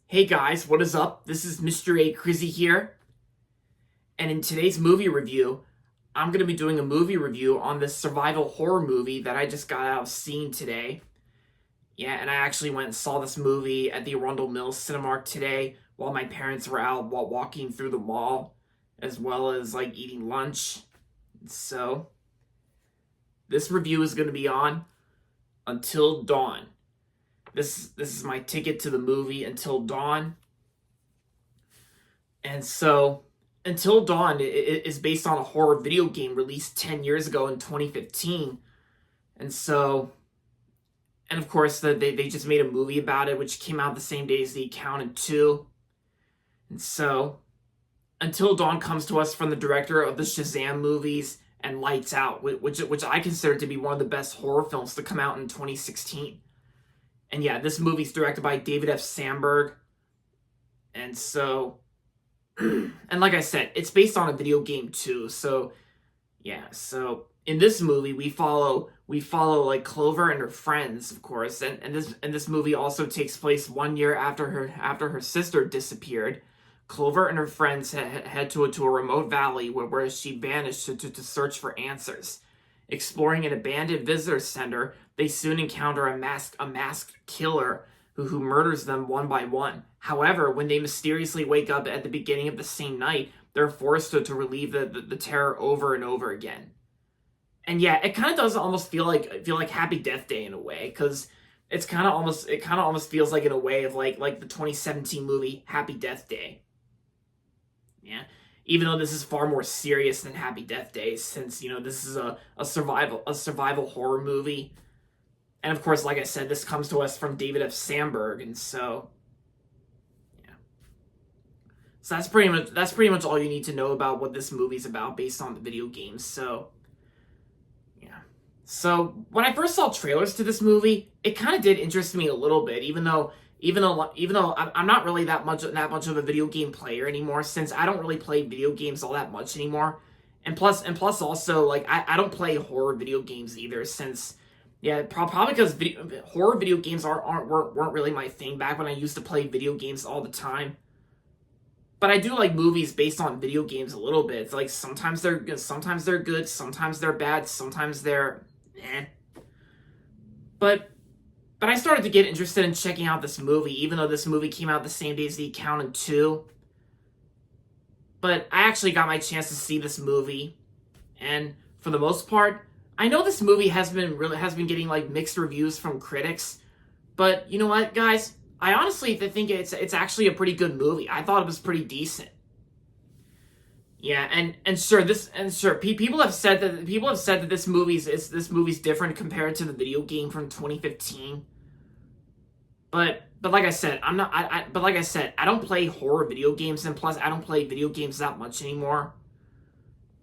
Hey guys, what is up? This is Mr. A. Crizzy here, and in today's movie review, I'm going to be doing a movie review on this survival horror movie that I just got out of seeing today. Yeah, and I actually went and saw this movie at the Arundel Mills Cinemark today while my parents were out while walking through the mall, as well as eating lunch. So, this review is going to be on Until Dawn. This is my ticket to the movie Until Dawn. And so, Until Dawn is based on a horror video game released 10 years ago in 2015. And so, and of course, they just made a movie about it, which came out the same day as The Accountant 2. And so, Until Dawn comes to us from the director of the Shazam movies and Lights Out, which I consider to be one of the best horror films to come out in 2016. And yeah, this movie's directed by David F. Sandberg. And so, and like I said, it's based on a video game too. So, yeah. So in this movie, we follow like Clover and her friends, of course. And this movie also takes place 1 year after her sister disappeared. Clover and her friends head to a remote valley where she vanished to search for answers. Exploring an abandoned visitor center, they soon encounter a masked killer who murders them one by one. However, when they mysteriously wake up at the beginning of the same night, they're forced to relieve the terror over and over again. And yeah, it kind of does almost feel like Happy Death Day in a way, because it kind of almost feels like in a way of like the 2017 movie Happy Death Day. Yeah. Even though this is far more serious than Happy Death Day, since this is a survival horror movie. And of course, like I said, this comes to us from David F. Sandberg, and so yeah. So that's pretty much all you need to know about what this movie's about based on the video games. So yeah. So when I first saw trailers to this movie, it kind of did interest me a little bit, even though I'm not really that much of a video game player anymore, since I don't really play video games all that much anymore. And plus also, I don't play horror video games either, since yeah, probably because horror video games weren't really my thing back when I used to play video games all the time. But I do like movies based on video games a little bit. It's like sometimes they're good, sometimes they're bad, sometimes they're eh. But I started to get interested in checking out this movie, even though this movie came out the same day as The Accountant 2. But I actually got my chance to see this movie, and for the most part, I know this movie has been getting mixed reviews from critics, but you know what, guys? I honestly think it's actually a pretty good movie. I thought it was pretty decent. Yeah, and sure, people have said that this movie's different compared to the video game from 2015. But like I said, I don't play horror video games, and plus I don't play video games that much anymore.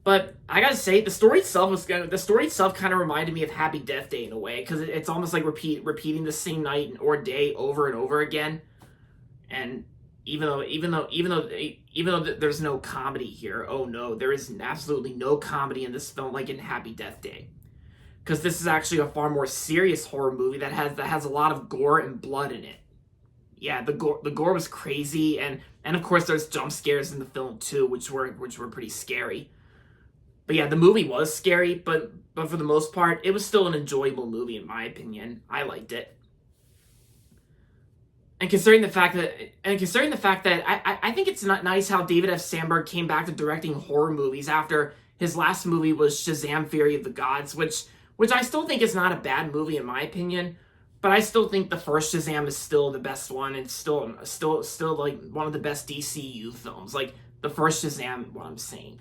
But I gotta say, the story itself kind of reminded me of Happy Death Day in a way, because it's almost like repeating the same night or day over and over again. And even though there's no comedy here, oh no, there is absolutely no comedy in this film like in Happy Death Day, because this is actually a far more serious horror movie that has a lot of gore and blood in it. Yeah, the gore was crazy, and of course there's jump scares in the film too, which were pretty scary. But yeah, the movie was scary, but for the most part, it was still an enjoyable movie in my opinion. I liked it. And considering the fact that I think it's not nice how David F. Sandberg came back to directing horror movies after his last movie was Shazam: Fury of the Gods, which I still think is not a bad movie in my opinion, but I still think the first Shazam is still the best one, and still like one of the best DCU films. Like the first Shazam, what I'm saying.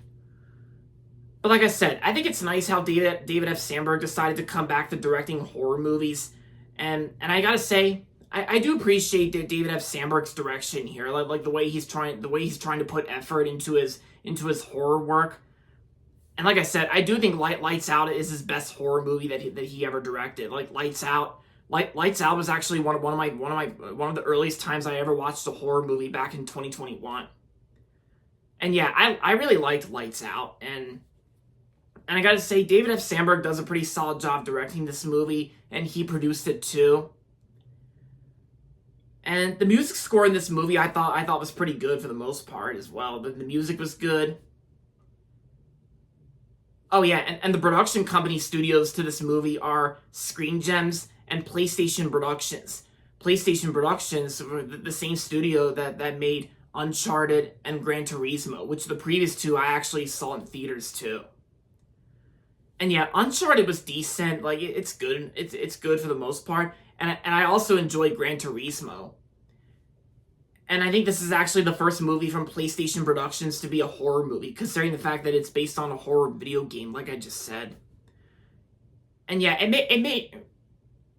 But like I said, I think it's nice how David F. Sandberg decided to come back to directing horror movies, and I gotta say, I do appreciate David F. Sandberg's direction here, like the way he's trying to put effort into his horror work. And like I said, I do think Lights Out is his best horror movie that he ever directed. Like Lights Out was actually one of the earliest times I ever watched a horror movie back in 2021. And yeah, I really liked Lights Out, and I gotta say, David F. Sandberg does a pretty solid job directing this movie, and he produced it too. And the music score in this movie I thought was pretty good for the most part as well. The music was good. Oh yeah, and the production company studios to this movie are Screen Gems and PlayStation Productions. PlayStation Productions were the same studio that made Uncharted and Gran Turismo, which the previous two I actually saw in theaters too. And yeah, Uncharted was decent. Like it's good. It's good for the most part. And I also enjoyed Gran Turismo. And I think this is actually the first movie from PlayStation Productions to be a horror movie, considering the fact that it's based on a horror video game, like I just said. And yeah, and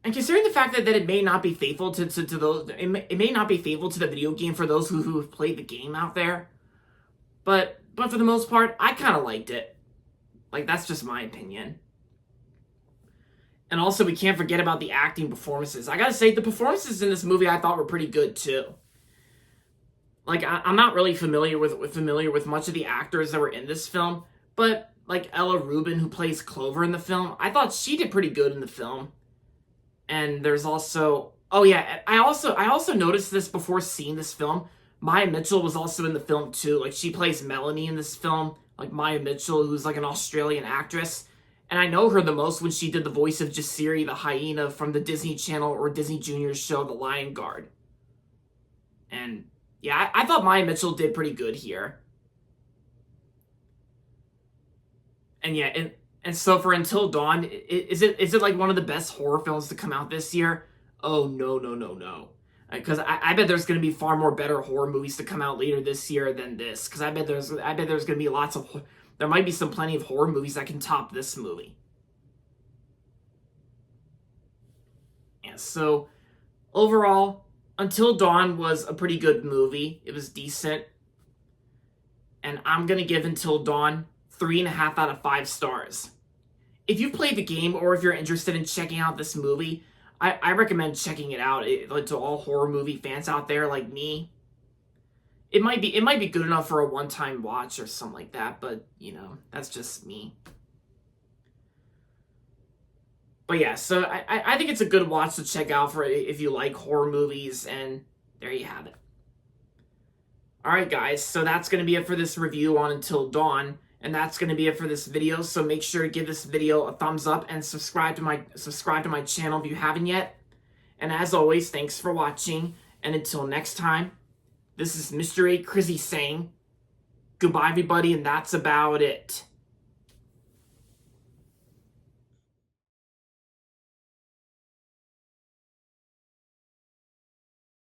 considering the fact that it may not be faithful to those, it may not be faithful to the video game for those who have played the game out there. But for the most part, I kind of liked it. Like that's just my opinion. And also, we can't forget about the acting performances. I gotta say, the performances in this movie I thought were pretty good too. Like I'm not really familiar with much of the actors that were in this film, but like Ella Rubin, who plays Clover in the film, I thought she did pretty good in the film. And there's also, oh yeah, I also noticed this before seeing this film. Maya Mitchell was also in the film too. Like she plays Melanie in this film, like Maya Mitchell, who's like an Australian actress. And I know her the most when she did the voice of Jasiri the hyena from the Disney Channel or Disney Junior's show The Lion Guard. And yeah, I thought Maya Mitchell did pretty good here. And yeah, and so for Until Dawn, is it like one of the best horror films to come out this year? Oh no no no no, because I bet there's going to be far more better horror movies to come out later this year than this. Because I bet there's going to be there might be plenty of horror movies that can top this movie. Yeah, so overall, Until Dawn was a pretty good movie. It was decent. And I'm going to give Until Dawn 3.5 out of 5 stars. If you've played the game or if you're interested in checking out this movie, I recommend checking it out. Like to all horror movie fans out there like me, it might be good enough for a one-time watch or something like that, but that's just me. But yeah, so I think it's a good watch to check out for if you like horror movies, and there you have it. Alright guys, so that's going to be it for this review on Until Dawn, and that's going to be it for this video, so make sure to give this video a thumbs up and subscribe to my channel if you haven't yet. And as always, thanks for watching, and until next time, this is Mr. A. Crizzy saying, goodbye everybody, and that's about it.